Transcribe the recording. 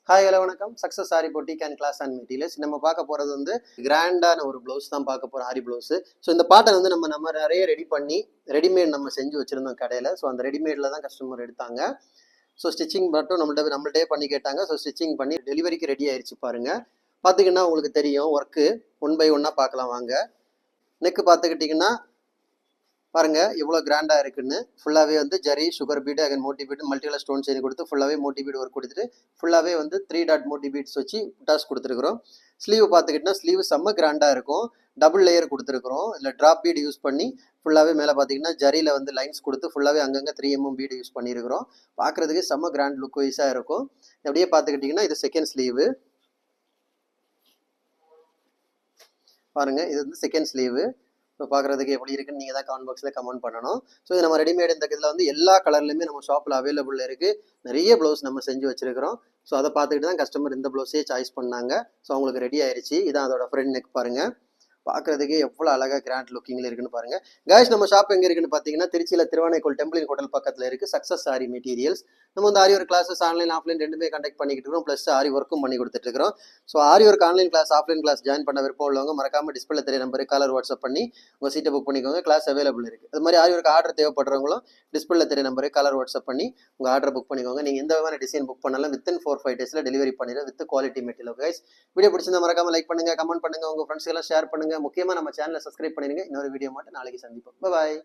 Hi hello வணக்கம். Success sari boutique and class and materials. நம்ம பார்க்க போகிறது வந்து கிராண்டான ஒரு ப்ளவுஸ் தான் பார்க்க போகிறோம், ஆரி ப்ளவுஸு. ஸோ இந்த பாட்டை வந்து நம்ம நிறைய ரெடி பண்ணி ரெடிமேட் நம்ம செஞ்சு வச்சுருந்தோம் கடையில். ஸோ அந்த ரெடிமேடில் தான் கஸ்டமர் எடுத்தாங்க. ஸோ ஸ்டிச்சிங் மட்டும் நம்மள்டே பண்ணி கேட்டாங்க. ஸோ ஸ்டிச்சிங் பண்ணி டெலிவரிக்கு ரெடி ஆயிடுச்சு பாருங்கள். பார்த்திங்கன்னா உங்களுக்கு தெரியும், ஒர்க்கு ஒன் பை ஒன்னாக பார்க்கலாம் வாங்க. நெக்கு பார்த்துக்கிட்டிங்கன்னா பாருங்க எவ்வளோ கிராண்டாக இருக்குன்னு. ஃபுல்லாகவே வந்து zari, sugar bead, and moti bead, multi colour stone chain கொடுத்து ஃபுல்லாகவே மோட்டி பீடு ஒர்க் கொடுத்துட்டு ஃபுல்லாகவே வந்து 3 டாட் மோட்டி பீட்ஸ் வச்சு டாஸ் கொடுத்துருக்குறோம். ஸ்லீவ் பார்த்துக்கிட்டிங்கன்னா ஸ்லீவ் செம்ம கிராண்டாக இருக்கும். டபுள் லேயர் கொடுத்துருக்குறோம். இல்லை ட்ராப் பீடு யூஸ் பண்ணி ஃபுல்லாகவே மேலே பார்த்தீங்கன்னா ஜரியில் வந்து லைன்ஸ் கொடுத்து ஃபுல்லாகவே அங்கங்கே 3mm பீடு யூஸ் பண்ணியிருக்கிறோம். பார்க்குறதுக்கு செம்ம கிராண்ட் லுக் வைஸாக இருக்கும். அப்படியே பார்த்துக்கிட்டிங்கன்னா இது செகண்ட் ஸ்லீவு பாருங்கள். இது வந்து செகண்ட் ஸ்லீவு. ஸோ பார்க்குறதுக்கு எப்படி இருக்குன்னு நீங்கள் தான் கமெண்ட் பாக்ஸில் கமெண்ட் பண்ணணும். ஸோ இது நம்ம ரெடிமேட் இந்த இதில் வந்து எல்லா கலர்லையுமே நம்ம ஷாப்பில் அவைலபிள் இருக்குது. நிறைய ப்ளவுஸ் நம்ம செஞ்சு வச்சுருக்கிறோம். ஸோ அதை பார்த்துக்கிட்டு தான் கஸ்டமர் இந்த ப்ளவுஸே சாய்ஸ் பண்ணாங்க. ஸோ அவங்களுக்கு ரெடி ஆயிடுச்சு. இதான் அதோட ஃப்ரண்ட் நெக் பாருங்கள். பார்க்குறதுக்கு எவ்வளோ அழகாக கிராண்ட் லுக்கிங்கில் இருக்குன்னு பாருங்கள். கைஸ் நம்ம ஷாப் எங்கே இருக்குன்னு பார்த்தீங்கன்னா திருச்சியில் திருவானைக்கோள் டெம்பிள் ஹோட்டல் பக்கத்தில் இருக்குது. Success sari materials. நம்ம வந்து aari work classes online offline ரெண்டுமே கண்டக்ட் பண்ணிக்கிட்டு இருக்கோம். ப்ளஸ் ஆரி ஒர்க்கும் பண்ணி கொடுத்துட்ருக்கோம். So aari work online class offline class join பண்ண விருப்பம் உள்ளவங்க மறக்காமல் டிஸ்பிளே தெரிய நம்பருக்கு காலர் வாட்ஸ்அப் பண்ணி உங்கள் சீட்டை புக் பண்ணிக்கோங்க. கிளாஸ் அவைலபிள் இருக்குது. அது மாதிரி ஆரி ஒர்க் ஆர்டர் தேவைப்படுறவங்களும் டிஸ்பிளே தெரிய நம்பருக்கு காலர் வாட்ஸ்அப் பண்ணி உங்கள் ஆர்டர் புக் பண்ணிக்கோங்க. நீங்கள் எந்த விதமான டிசைன் புக் பண்ணாலும் வித்தின் 4-5 டேஸில் டெலிவரி பண்ணிடுறோம் with quality material. Guys video பிடிச்சிருந்தா மறக்காமல் லைக் பண்ணுங்கள், கமெண்ட் பண்ணுங்கள், உங்கள் ஃப்ரெண்ட்ஸ்க்கெல்லாம் ஷேர் பண்ணுங்கள். முக்கியமாக நம்ம சேனலை சப்ஸ்கிரைப் பண்ணிடுங்க. இன்னொரு வீடியோ மட்டும் நாளைக்கு சந்திப்போம். பாய்.